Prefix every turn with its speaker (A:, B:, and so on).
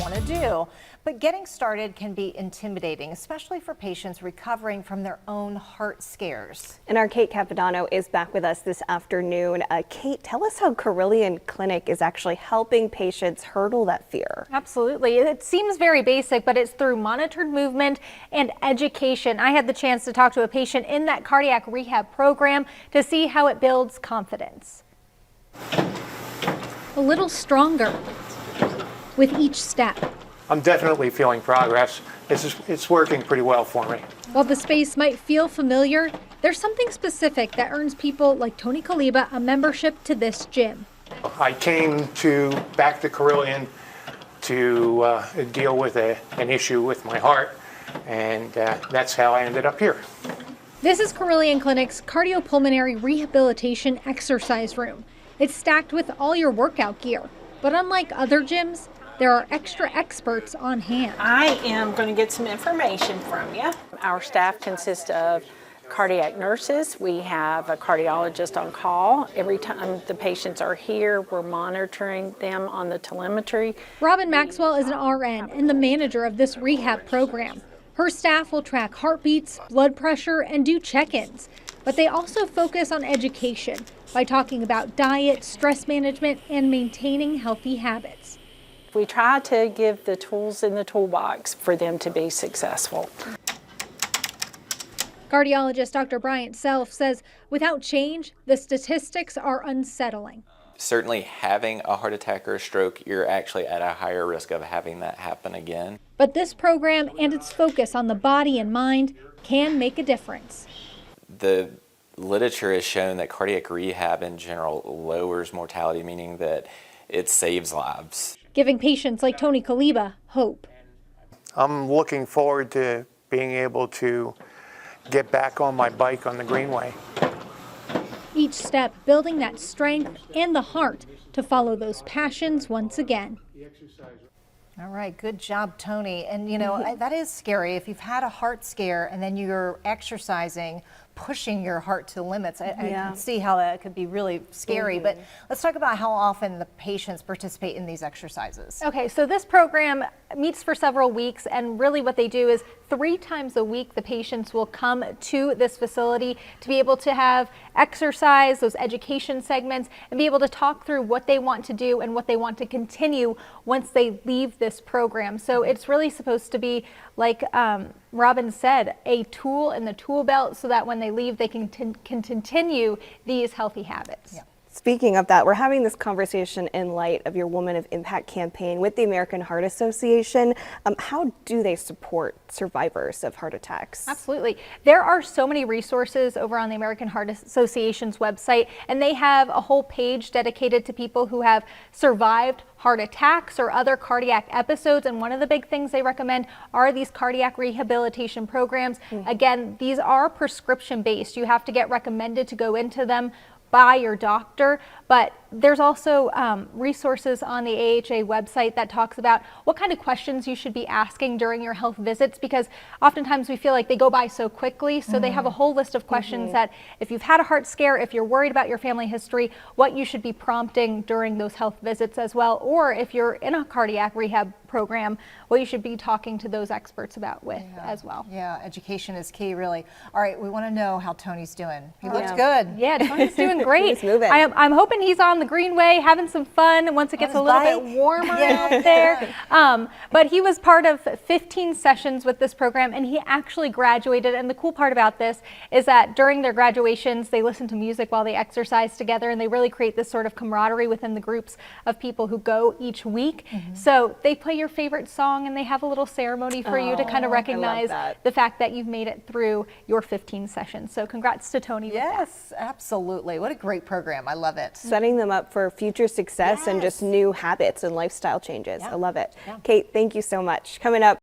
A: want to do. But getting started can be intimidating, especially for patients recovering from their own heart scares.
B: And our Kate Capodanno is back with us this afternoon. Kate, tell us how Carilion Clinic is actually helping patients hurdle that fear.
C: Absolutely. It seems very basic, but it's through monitored movement and education. I had the chance to talk to a patient in that cardiac rehab program to see how it builds confidence. A little stronger with each step.
D: I'm definitely feeling progress. It's working pretty well for me.
C: While the space might feel familiar, there's something specific that earns people like Tony Kaliba a membership to this gym.
D: I came back to Carilion to deal with an issue with my heart, and that's how I ended up here.
C: This is Carilion Clinic's cardiopulmonary rehabilitation exercise room. It's stacked with all your workout gear, but unlike other gyms, there are extra experts on hand.
E: I am going to get some information from you. Our staff consists of cardiac nurses. We have a cardiologist on call. Every time the patients are here, we're monitoring them on the telemetry.
C: Robin Maxwell is an RN and the manager of this rehab program. Her staff will track heartbeats, blood pressure, and do check-ins. But they also focus on education by talking about diet, stress management, and maintaining healthy habits.
E: We try to give the tools in the toolbox for them to be successful.
C: Cardiologist Dr. Bryant Self says without change, the statistics are unsettling.
F: Certainly having a heart attack or a stroke, you're actually at a higher risk of having that happen again.
C: But this program and its focus on the body and mind can make a difference.
F: The literature has shown that cardiac rehab in general lowers mortality, meaning that it saves lives.
C: Giving patients like Tony Kaliba hope.
D: I'm looking forward to being able to get back on my bike on the Greenway.
C: Each step building that strength and the heart to follow those passions once again.
A: All right, good job, Tony. And you know, that is scary. If you've had a heart scare and then you're exercising, pushing your heart to the limits, I can see how that could be really scary. But let's talk about how often the patients participate in these exercises.
C: Okay, so this program meets for several weeks, and really what they do is 3 times a week the patients will come to this facility to be able to have exercise, those education segments, and be able to talk through what they want to do and what they want to continue once they leave this program. So it's really supposed to be, like Robin said, a tool in the tool belt so that when they leave they can continue these healthy habits.
A: Yeah.
B: Speaking of that, we're having this conversation in light of your Woman of Impact campaign with the American Heart Association. How do they support survivors of heart attacks?
C: Absolutely. There are so many resources over on the American Heart Association's website, and they have a whole page dedicated to people who have survived heart attacks or other cardiac episodes. And one of the big things they recommend are these cardiac rehabilitation programs. Again, these are prescription based. You have to get recommended to go into them by your doctor, but there's also resources on the AHA website that talks about what kind of questions you should be asking during your health visits, because oftentimes we feel like they go by so quickly. So they have a whole list of questions that if you've had a heart scare, if you're worried about your family history, what you should be prompting during those health visits as well, or if you're in a cardiac rehab program, what you should be talking to those experts about with as well.
A: Yeah, education is key, really. All right, we want to know how Tony's doing. He looks good.
C: Yeah, Tony's doing great.
B: He's moving.
C: I'm hoping he's on the Greenway having some fun once it gets a little bit warmer out there. But he was part of 15 sessions with this program, and he actually graduated. And the cool part about this is that during their graduations, they listen to music while they exercise together, and they really create this sort of camaraderie within the groups of people who go each week. So they play your favorite song, and they have a little ceremony for you to kind of recognize the fact that you've made it through your 15 sessions. So congrats to Tony.
A: Yes, absolutely. What a great program. I love it.
B: Setting them up for future success and just new habits and lifestyle changes. I love it.
A: Yeah.
B: Kate, thank you so much. Coming up.